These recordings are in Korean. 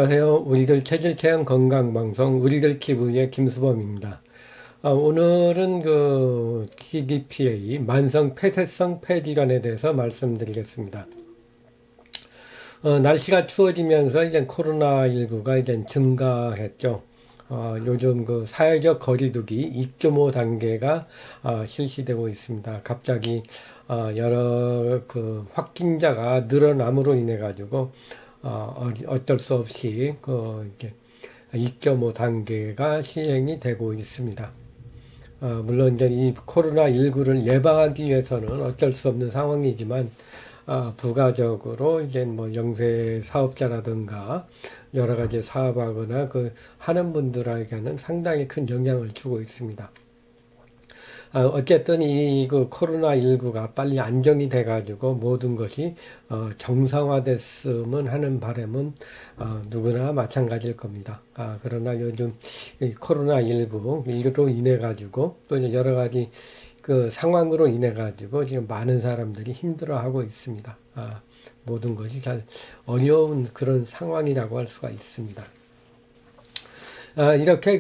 안녕하세요. 우리들 체질체험 건강방송 우리들 기분의 김수범입니다. 오늘은 TDPA 만성 폐쇄성 폐질환에 대해서 말씀드리겠습니다. 날씨가 추워지면서 이제 코로나19가 이제 증가했죠. 요즘 사회적 거리두기 2.5 단계가 실시되고 있습니다. 갑자기 여러 확진자가 늘어남으로 인해 가지고 어쩔 수 없이 이렇게 2.5 단계가 시행이 되고 있습니다. 물론 이제 이 코로나19를 예방하기 위해서는 어쩔 수 없는 상황이지만 부가적으로 이제 뭐 영세 사업자라든가 여러 가지 사업하거나 하는 분들에게는 상당히 큰 영향을 주고 있습니다. 어쨌든 코로나19가 빨리 안정이 돼가지고 모든 것이 정상화됐으면 하는 바람은 누구나 마찬가지일 겁니다. 그러나 요즘 코로나19로 인해 가지고 또 이제 여러 가지 상황으로 인해 가지고 지금 많은 사람들이 힘들어하고 있습니다. 모든 것이 잘 어려운 그런 상황이라고 할 수가 있습니다. 이렇게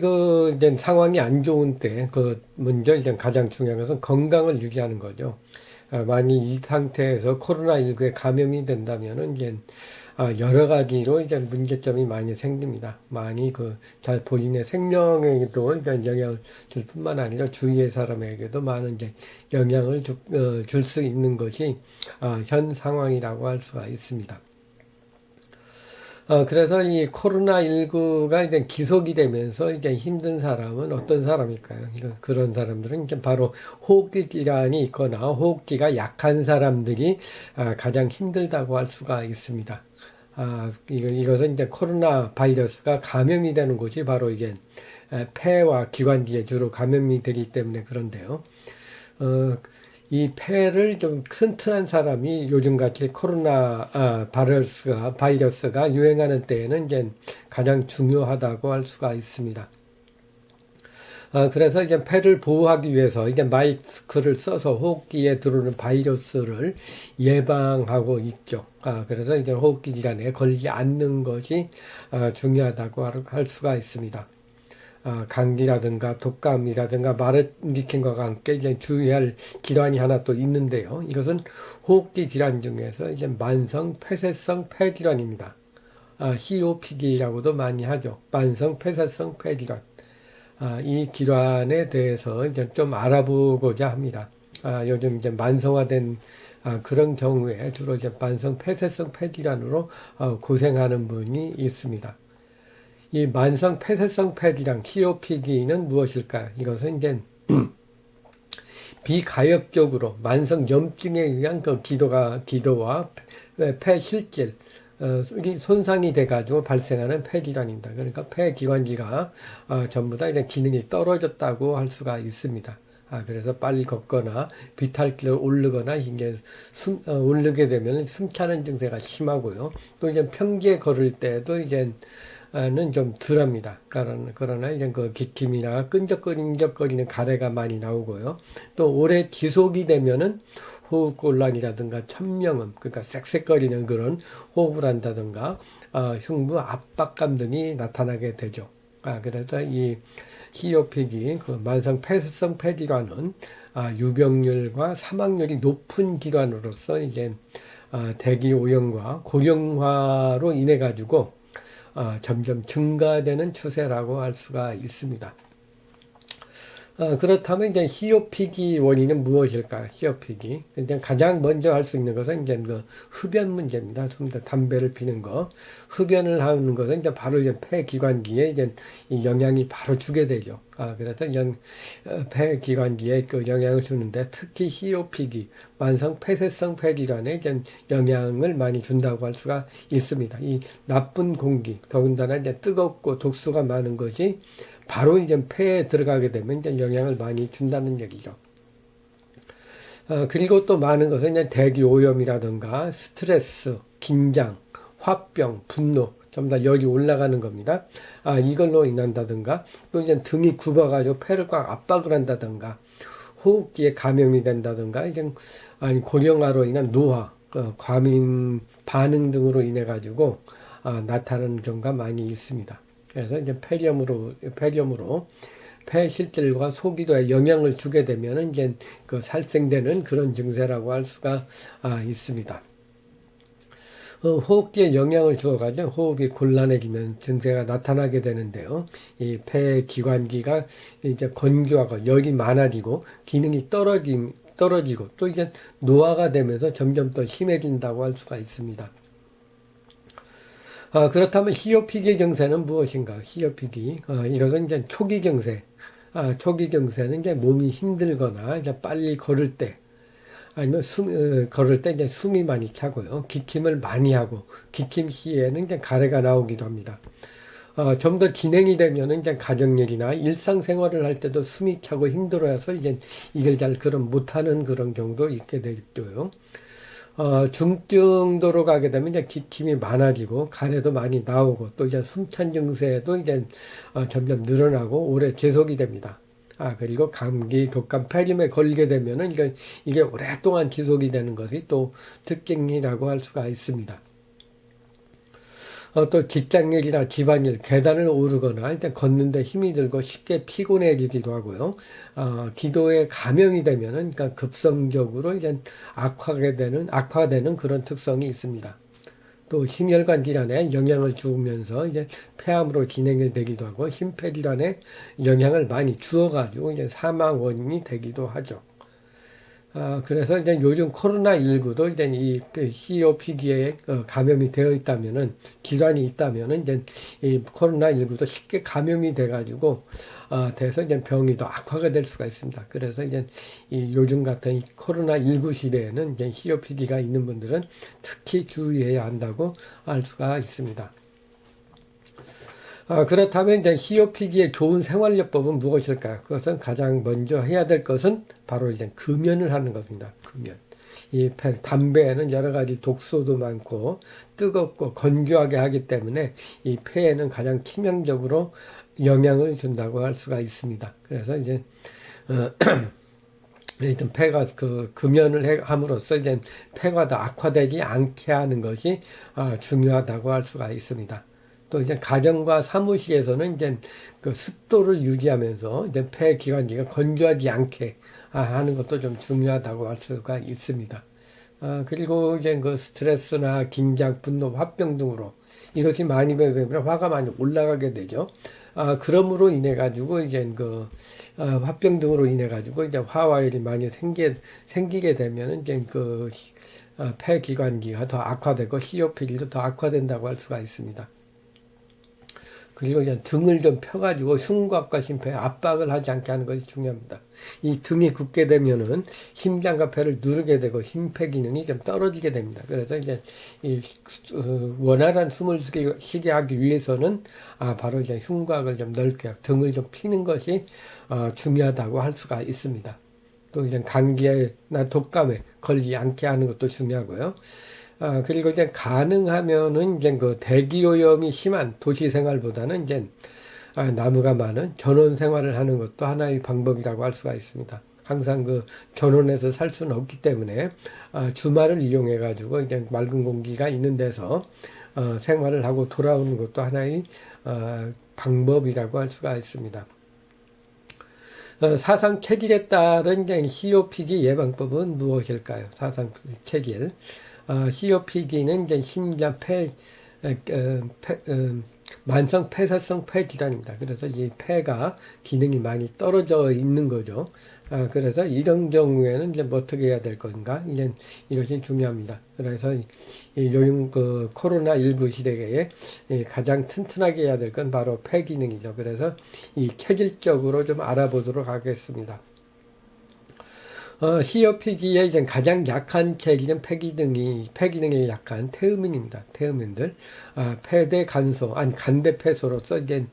이제 상황이 안 좋은 때, 먼저 이제 가장 중요한 것은 건강을 유지하는 거죠. 만약 이 상태에서 코로나19에 감염이 된다면은 이제, 여러 가지로 이제 문제점이 많이 생깁니다. 많이 잘 본인의 생명에도 이제 영향을 줄 뿐만 아니라 주위의 사람에게도 많은 이제 영향을 줄 수 있는 것이, 현 상황이라고 할 수가 있습니다. 그래서 이 코로나19가 이제 기속이 되면서 이제 힘든 사람은 어떤 사람일까요? 그런 사람들은 이제 바로 호흡기 질환이 있거나 호흡기가 약한 사람들이 가장 힘들다고 할 수가 있습니다. 이것은 이제 코로나 바이러스가 감염이 되는 곳이 바로 이게 폐와 기관지에 주로 감염이 되기 때문에 그런데요. 이 폐를 좀 튼튼한 사람이 요즘같이 코로나 바이러스가 유행하는 때에는 이제 가장 중요하다고 할 수가 있습니다. 그래서 이제 폐를 보호하기 위해서 이제 마스크를 써서 호흡기에 들어오는 바이러스를 예방하고 있죠. 그래서 이제 호흡기 질환에 걸리지 않는 것이 중요하다고 할 수가 있습니다. 감기라든가 독감이라든가 말을 일으킨 것과 함께 이제 주의할 질환이 하나 또 있는데요. 이것은 호흡기 질환 중에서 이제 만성 폐쇄성 폐질환입니다. COPD라고도 많이 하죠. 만성 폐쇄성 폐질환. 이 질환에 대해서 이제 좀 알아보고자 합니다. 요즘 이제 만성화된 그런 경우에 주로 이제 만성 폐쇄성 폐질환으로 고생하는 분이 있습니다. 이 만성 폐쇄성 폐질환 COPD는 무엇일까요? 이것은 이제 비가역적으로 만성 염증에 의한 기도와 폐실질 손상이 돼가지고 발생하는 폐질환입니다. 그러니까 폐기관지가 전부 다 이제 기능이 떨어졌다고 할 수가 있습니다. 그래서 빨리 걷거나 비탈길을 오르거나 이게 오르게 되면 숨차는 증세가 심하고요. 또 이제 평지에 걸을 때도 이제 는 좀 덜합니다. 그러나 이제 기침이나 끈적거리는 가래가 많이 나오고요. 또 오래 지속이 되면은 호흡곤란이라든가 천명음, 그러니까 쌕쌕거리는 그런 호흡을 한다든가 흉부 압박감 등이 나타나게 되죠. 그래서 이 COPD, 만성 폐쇄성 폐질환은 유병률과 사망률이 높은 질환으로서 이제 대기 오염과 고령화로 인해 가지고 점점 증가되는 추세라고 할 수가 있습니다. 그렇다면 이제 COPD 원인은 무엇일까요? COPD. 이제 가장 먼저 할 수 있는 것은 이제 흡연 문제입니다. 담배를 피는 거. 흡연을 하는 것은 이제 바로 이제 폐기관지에 이제 이 영향이 바로 주게 되죠. 그래서 폐기관지에 영향을 주는데 특히 COPD, 만성 폐쇄성 폐질환에 이제 영향을 많이 준다고 할 수가 있습니다. 이 나쁜 공기, 더군다나 이제 뜨겁고 독소가 많은 것이 바로 이제 폐에 들어가게 되면 이제 영향을 많이 준다는 얘기죠. 그리고 또 많은 것은 이제 대기 오염이라든가 스트레스, 긴장, 화병, 분노, 전부 다 열이 올라가는 겁니다. 이걸로 인한다든가 또 이제 등이 굽어가지고 폐를 꽉 압박을 한다든가 호흡기에 감염이 된다든가 이제 고령화로 인한 노화, 과민 반응 등으로 인해 가지고 나타나는 경우가 많이 있습니다. 그래서 이제 폐렴으로 폐실질과 소기도에 영향을 주게 되면 이제 그 살생되는 그런 증세라고 할 수가 있습니다. 호흡기에 영향을 주어가지고 호흡이 곤란해지면 증세가 나타나게 되는데요. 이 폐기관기가 이제 건조하고 열이 많아지고 기능이 떨어지고 또 이제 노화가 되면서 점점 더 심해진다고 할 수가 있습니다. 그렇다면 COPD 증세는 무엇인가? COPD 이것은 이제 초기 증세. 초기 증세는 이제 몸이 힘들거나 이제 빨리 걸을 때 아니면 걸을 때 이제 숨이 많이 차고요. 기침을 많이 하고 기침 시에는 이제 가래가 나오기도 합니다. 좀 더 진행이 되면은 이제 가정일이나 일상생활을 할 때도 숨이 차고 힘들어서 이제 이걸 잘 못하는 그런 경우도 있게 되겠고요. 중증도로 가게 되면 이제 기침이 많아지고 가래도 많이 나오고 또 이제 숨찬 증세도 이제 점점 늘어나고 오래 지속이 됩니다. 그리고 감기, 독감, 폐렴에 걸리게 되면은 이게 오랫동안 지속이 되는 것이 또 특징이라고 할 수가 있습니다. 또 직장일이나 집안일, 계단을 오르거나 일단 걷는데 힘이 들고 쉽게 피곤해지기도 하고요. 기도에 감염이 되면은 그러니까 급성적으로 이제 악화되는 그런 특성이 있습니다. 또 심혈관 질환에 영향을 주면서 이제 폐암으로 진행이 되기도 하고 심폐질환에 영향을 많이 주어가지고 이제 사망 원인이 되기도 하죠. 그래서 이제 요즘 코로나19도 이제 이 COPD에 감염이 되어 있다면은, 질환이 있다면은 이제 이 코로나19도 쉽게 감염이 돼가지고, 돼서 이제 병이 더 악화가 될 수가 있습니다. 그래서 이제 이 요즘 같은 이 코로나19 시대에는 이제 COPD가 있는 분들은 특히 주의해야 한다고 알 수가 있습니다. 그렇다면 이제 COPD의 좋은 생활요법은 무엇일까요? 그것은 가장 먼저 해야 될 것은 바로 이제 금연을 하는 것입니다. 금연. 이 담배에는 여러 가지 독소도 많고 뜨겁고 건조하게 하기 때문에 이 폐에는 가장 치명적으로 영향을 준다고 할 수가 있습니다. 그래서 이제 일단 폐가 금연을 함으로써 이제 폐가 더 악화되지 않게 하는 것이 중요하다고 할 수가 있습니다. 또 이제 가정과 사무실에서는 이제 그 습도를 유지하면서 이제 폐 기관지가 건조하지 않게 하는 것도 좀 중요하다고 할 수가 있습니다. 그리고 이제 그 스트레스나 긴장, 분노, 화병 등으로 이것이 많이 되면 화가 많이 올라가게 되죠. 그러므로 인해 가지고 이제 화병 등으로 인해 가지고 이제 화와열이 많이 생기게 되면은 이제 폐 기관지가 더 악화되고 COPD도 더 악화된다고 할 수가 있습니다. 그리고 이제 등을 좀 펴가지고 흉곽과 심폐에 압박을 하지 않게 하는 것이 중요합니다. 이 등이 굳게 되면은 심장과 폐를 누르게 되고 심폐 기능이 좀 떨어지게 됩니다. 그래서 이제 원활한 숨을 쉬게 하기 위해서는 바로 이제 흉곽을 좀 넓게 등을 좀 피는 것이 중요하다고 할 수가 있습니다. 또 이제 감기나 독감에 걸리지 않게 하는 것도 중요하고요. 그리고 이제 가능하면은 이제 대기오염이 심한 도시 생활보다는 이제 나무가 많은 견원 생활을 하는 것도 하나의 방법이라고 할 수가 있습니다. 항상 견원에서 살 수는 없기 때문에 주말을 이용해 가지고 이제 맑은 공기가 있는 데서 생활을 하고 돌아오는 것도 하나의 방법이라고 할 수가 있습니다. 사상 체질에 따른 이제 COPD 예방법은 무엇일까요? 사상 체질. COPD는 이제 심장 만성 폐쇄성 폐 질환입니다. 그래서 이 폐가 기능이 많이 떨어져 있는 거죠. 그래서 이런 경우에는 이제 어떻게 해야 될 건가? 이제 이것이 중요합니다. 그래서 요즘 코로나19 시대에 가장 튼튼하게 해야 될 건 바로 폐 기능이죠. 그래서 이 체질적으로 좀 알아보도록 하겠습니다. COPD의 이제 가장 약한 체질은 폐기능이 약한 태음인입니다. 태음인들. 폐대 간소, 간대 폐소로서 이제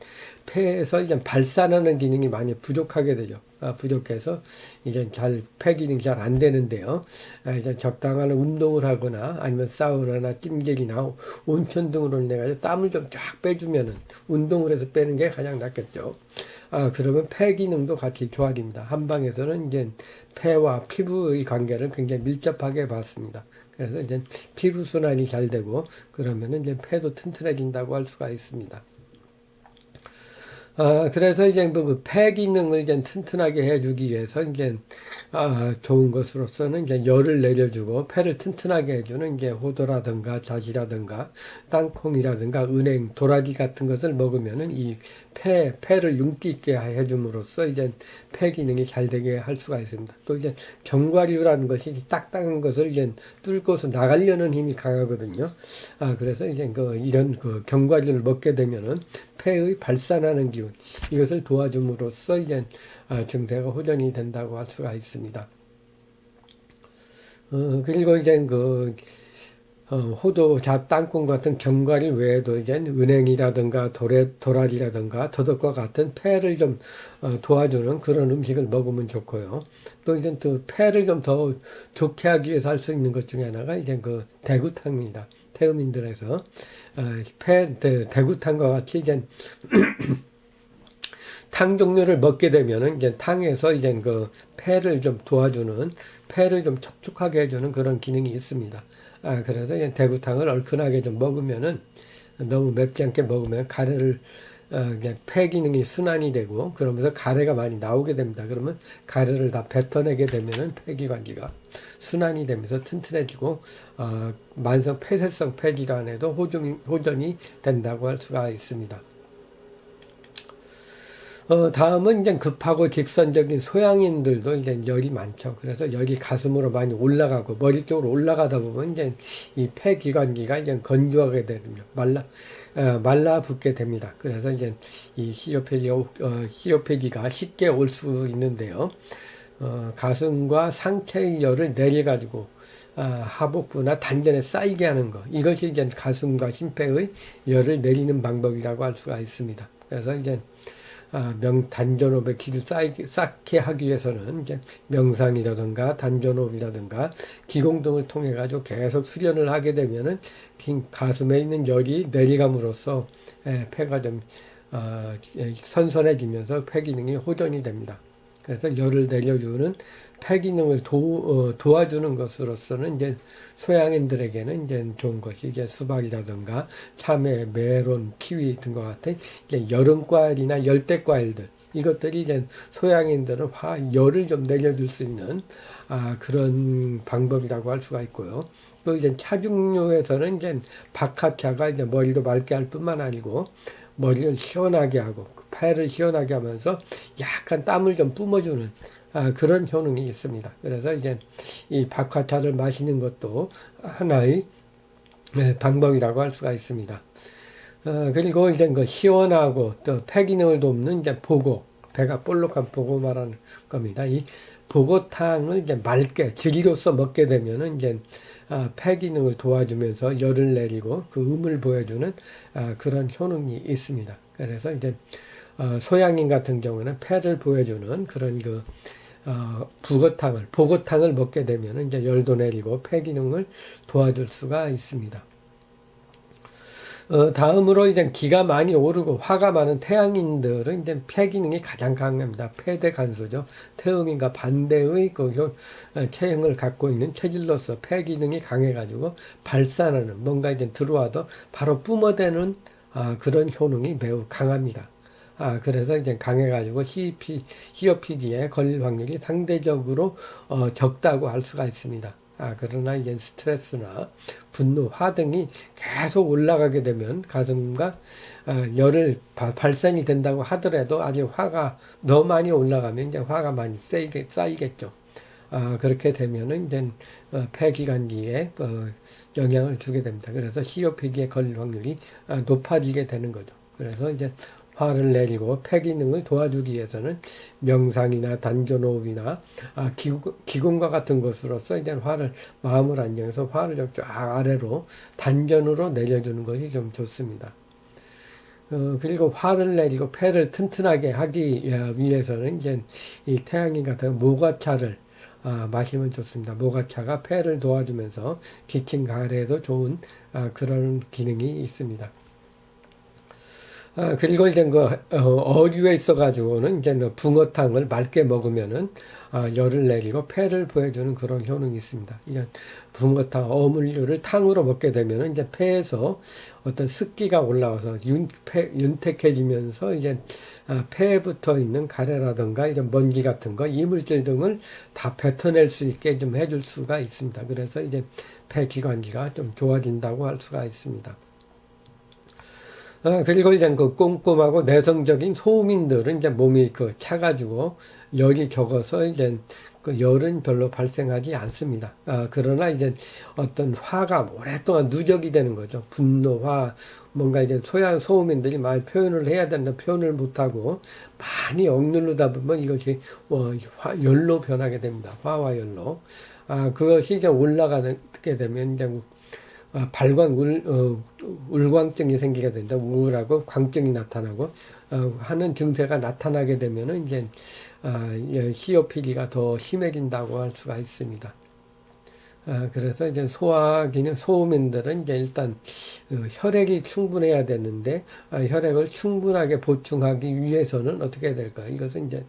폐에서 이제 발산하는 기능이 많이 부족하게 되죠. 부족해서 이제 폐 기능이 잘 안 되는데요. 이제 적당한 운동을 하거나 아니면 사우나나 찜질이나 온천 등으로 인해 가지고 땀을 좀 쫙 빼주면은 운동을 해서 빼는 게 가장 낫겠죠. 그러면 폐 기능도 같이 좋아집니다. 한방에서는 이제 폐와 피부의 관계를 굉장히 밀접하게 봤습니다. 그래서 이제 피부 순환이 잘 되고 그러면은 이제 폐도 튼튼해진다고 할 수가 있습니다. 그래서 이제 폐 기능을 이제 튼튼하게 해주기 위해서 이제 좋은 것으로서는 이제 열을 내려주고 폐를 튼튼하게 해주는 이제 호두라든가 잣이라든가 땅콩이라든가 은행, 도라지 같은 것을 먹으면은 이 폐를 윤기 있게 해줌으로써 이제 폐 기능이 잘 되게 할 수가 있습니다. 또 이제 견과류라는 것이 딱딱한 것을 이제 뚫고서 나가려는 힘이 강하거든요. 그래서 이제 이런 견과류를 먹게 되면은 폐의 발산하는 기운, 이것을 도와줌으로써 이제 증세가 호전이 된다고 할 수가 있습니다. 그리고 이제 호두, 잣, 땅콩 같은 견과류 외에도 이제 은행이라든가 도라지라든가 더덕과 같은 폐를 좀 도와주는 그런 음식을 먹으면 좋고요. 또 이제 또 폐를 좀 더 좋게 하기 위해서 할 수 있는 것 중에 하나가 이제 대구탕입니다. 태음인들에서 대구탕과 같이 이제 탕 종류를 먹게 되면은 이제 탕에서 이제 폐를 좀 도와주는, 폐를 좀 촉촉하게 해주는 그런 기능이 있습니다. 그래서 이제 대구탕을 얼큰하게 좀 먹으면은, 너무 맵지 않게 먹으면 가래를 그냥 폐 기능이 순환이 되고 그러면서 가래가 많이 나오게 됩니다. 그러면 가래를 다 뱉어내게 되면은 폐기관지가 순환이 되면서 튼튼해지고 만성 폐쇄성 폐질환에도 호전이 된다고 할 수가 있습니다. 다음은 이제 급하고 직선적인 소양인들도 이제 열이 많죠. 그래서 열이 가슴으로 많이 올라가고 머리 쪽으로 올라가다 보면 이제 이 폐기관지가 이제 건조하게 되며 말라붙게 됩니다. 그래서 이제 이 시료폐기가 쉽게 올 수 있는데요. 가슴과 상체의 열을 내려가지고 하복부나 단전에 쌓이게 하는 것, 이것이 이제 가슴과 심폐의 열을 내리는 방법이라고 할 수가 있습니다. 그래서 이제 단전호흡의 기를 쌓게 하기 위해서는 이제 명상이라든가 단전호흡이라든가 기공 등을 통해 가지고 계속 수련을 하게 되면은 가슴에 있는 열이 내려감으로써 폐가 좀 선선해지면서 폐 기능이 호전이 됩니다. 그래서 열을 내려주는 폐 기능을 도와주는 것으로서는 이제 소양인들에게는 이제 좋은 것이 이제 수박이라든가 참외, 메론, 키위 등과 같은 이제 여름 과일이나 열대 과일들, 이것들이 이제 소양인들은 열을 좀 내려줄 수 있는 그런 방법이라고 할 수가 있고요. 또 이제 차 종류에서는 이제 박하차가 이제 머리도 맑게 할 뿐만 아니고 머리를 시원하게 하고 폐를 시원하게 하면서 약간 땀을 좀 뿜어주는 그런 효능이 있습니다. 그래서 이제 이 박하차를 마시는 것도 하나의 방법이라고 할 수가 있습니다. 그리고 이제 시원하고 또 폐 기능을 돕는 이제 보고, 배가 볼록한 보고 말하는 겁니다. 이 보고탕을 이제 맑게 즈리로서 먹게 되면은 이제 폐 기능을 도와주면서 열을 내리고 그 음을 보여주는 그런 효능이 있습니다. 그래서 이제 소양인 같은 경우는 폐를 보여주는 그런 보고탕을 먹게 되면 이제 열도 내리고 폐 기능을 도와줄 수가 있습니다. 다음으로 이제 기가 많이 오르고 화가 많은 태양인들은 이제 폐 기능이 가장 강합니다. 폐대 간소죠. 태음인과 반대의 체형을 갖고 있는 체질로서 폐 기능이 강해가지고 발산하는, 뭔가 이제 들어와도 바로 뿜어대는 그런 효능이 매우 강합니다. 그래서 이제 강해가지고 COPD에 걸릴 확률이 상대적으로 적다고 할 수가 있습니다. 그러나 이제 스트레스나 분노, 화 등이 계속 올라가게 되면 가슴과 열을 발산이 된다고 하더라도 아직 화가 너무 많이 올라가면 이제 화가 많이 쌓이겠죠. 그렇게 되면은 이제 폐기관지에 영향을 주게 됩니다. 그래서 COPD에 걸릴 확률이 높아지게 되는 거죠. 그래서 이제 화를 내리고 폐 기능을 도와주기 위해서는 명상이나 단전호흡이나 기공과 같은 것으로서 이제 마음을 안정해서 화를 좀 쫙 아래로 단전으로 내려주는 것이 좀 좋습니다. 그리고 화를 내리고 폐를 튼튼하게 하기 위해서는 이제 이 태양인 같은 모과차를 마시면 좋습니다. 모과차가 폐를 도와주면서 기침 가래에도 좋은 그런 기능이 있습니다. 그리고 이제 어류에 있어가지고는 이제 붕어탕을 맑게 먹으면은 열을 내리고 폐를 보여주는 그런 효능이 있습니다. 이제 붕어탕, 어물류를 탕으로 먹게 되면은 이제 폐에서 어떤 습기가 올라와서 윤택해지면서 이제 폐에 붙어 있는 가래라든가 이런 먼지 같은 거, 이물질 등을 다 뱉어낼 수 있게 좀 해줄 수가 있습니다. 그래서 이제 폐기관지가 좀 좋아진다고 할 수가 있습니다. 그리고 이제 그 꼼꼼하고 내성적인 소민들은 이제 몸이 차가지고 열이 적어서 이제 그 열은 별로 발생하지 않습니다. 그러나 이제 어떤 화가 오랫동안 누적이 되는 거죠. 분노, 화, 뭔가 이제 소민들이 많이 표현을 해야 된다 표현을 못하고 많이 억누르다 보면 이것이 열로 변하게 됩니다. 화와 열로. 그것이 이제 올라가게 되면 이제 울광증이 생기게 된다. 우울하고 광증이 나타나고, 하는 증세가 나타나게 되면은 이제, COPD가 더 심해진다고 할 수가 있습니다. 그래서 이제 소민들은 이제 일단, 혈액이 충분해야 되는데, 혈액을 충분하게 보충하기 위해서는 어떻게 해야 될까? 이것은 이제,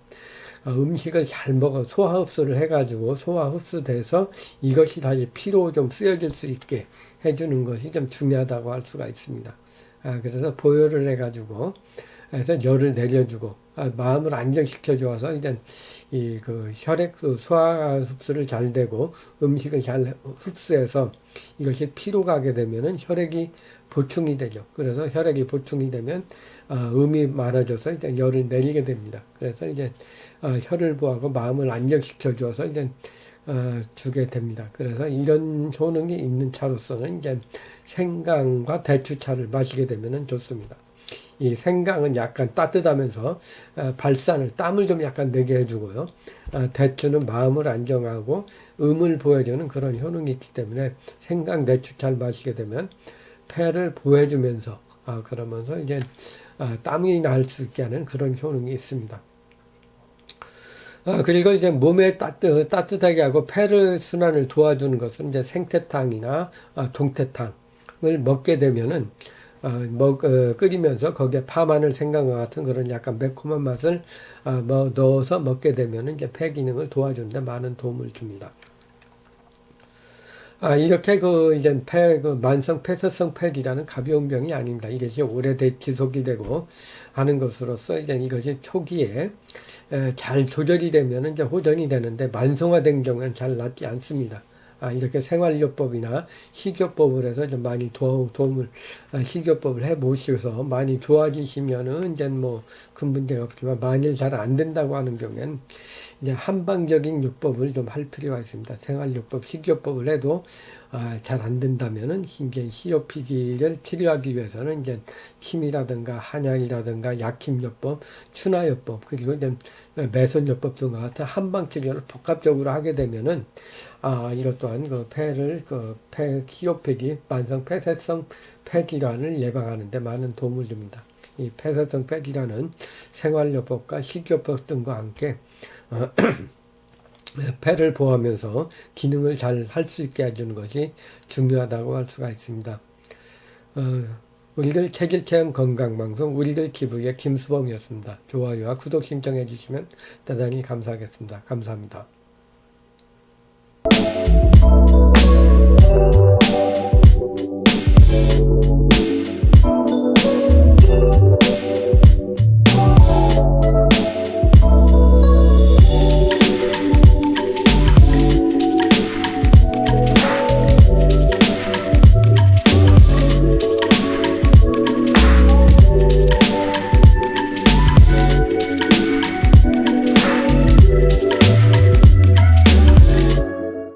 음식을 잘 먹어 소화 흡수를 해가지고 소화 흡수돼서 이것이 다시 피로 좀 쓰여질 수 있게 해주는 것이 좀 중요하다고 할 수가 있습니다. 그래서 보혈을 해가지고 해서 열을 내려주고 마음을 안정시켜 줘서 이제 그 혈액 소화 흡수를 잘 되고 음식을 잘 흡수해서 이것이 피로 가게 되면은 혈액이 보충이 되죠. 그래서 혈액이 보충이 되면 음이 많아져서 이제 열을 내리게 됩니다. 그래서 이제 혈을 보하고 마음을 안정시켜 줘서 이제 주게 됩니다. 그래서 이런 효능이 있는 차로서는 이제 생강과 대추차를 마시게 되면은 좋습니다. 이 생강은 약간 따뜻하면서 발산을 땀을 좀 약간 내게 해주고요. 대추는 마음을 안정하고 음을 보여주는 그런 효능이 있기 때문에 생강 대추차를 마시게 되면 폐를 보여주면서 그러면서 이제 땀이 날 수 있게 하는 그런 효능이 있습니다. 그리고 이제 몸에 따뜻하게 하고 폐를 순환을 도와주는 것은 이제 생태탕이나 동태탕을 먹게 되면은 끓이면서 거기에 파마늘, 생강과 같은 그런 약간 매콤한 맛을 넣어서 먹게 되면은 이제 폐 기능을 도와주는데 많은 도움을 줍니다. 이렇게 이제 만성 폐쇄성 폐기라는 가벼운 병이 아닙니다. 이것이 지속이 되고 하는 것으로서 이제 이것이 초기에 잘 조절이 되면 이제 호전이 되는데 만성화된 경우는 잘 낫지 않습니다. 이렇게 생활요법이나 식이요법을 해서 좀 많이 도움을, 식이요법을 해 보셔서 많이 좋아지시면은 이제 큰 문제가 없지만 만일 잘 안 된다고 하는 경우에는 이제 한방적인 요법을 좀 할 필요가 있습니다. 생활요법, 식이요법을 해도 잘 안 된다면은 이제 COPD를 치료하기 위해서는 이제 침이라든가 한약이라든가 약침요법, 추나요법 그리고 이제 매선요법 등과 같은 한방 치료를 복합적으로 하게 되면은 이것 또한 COPD 만성 폐쇄성 폐질환을 예방하는 데 많은 도움을 줍니다. 이 폐쇄성 폐질환은 생활요법과 식이요법 등과 함께 폐를 보호하면서 기능을 잘 할 수 있게 해주는 것이 중요하다고 할 수가 있습니다. 우리들 체질체험 건강방송 우리들 기부의 김수범이었습니다. 좋아요와 구독 신청해 주시면 대단히 감사하겠습니다. 감사합니다.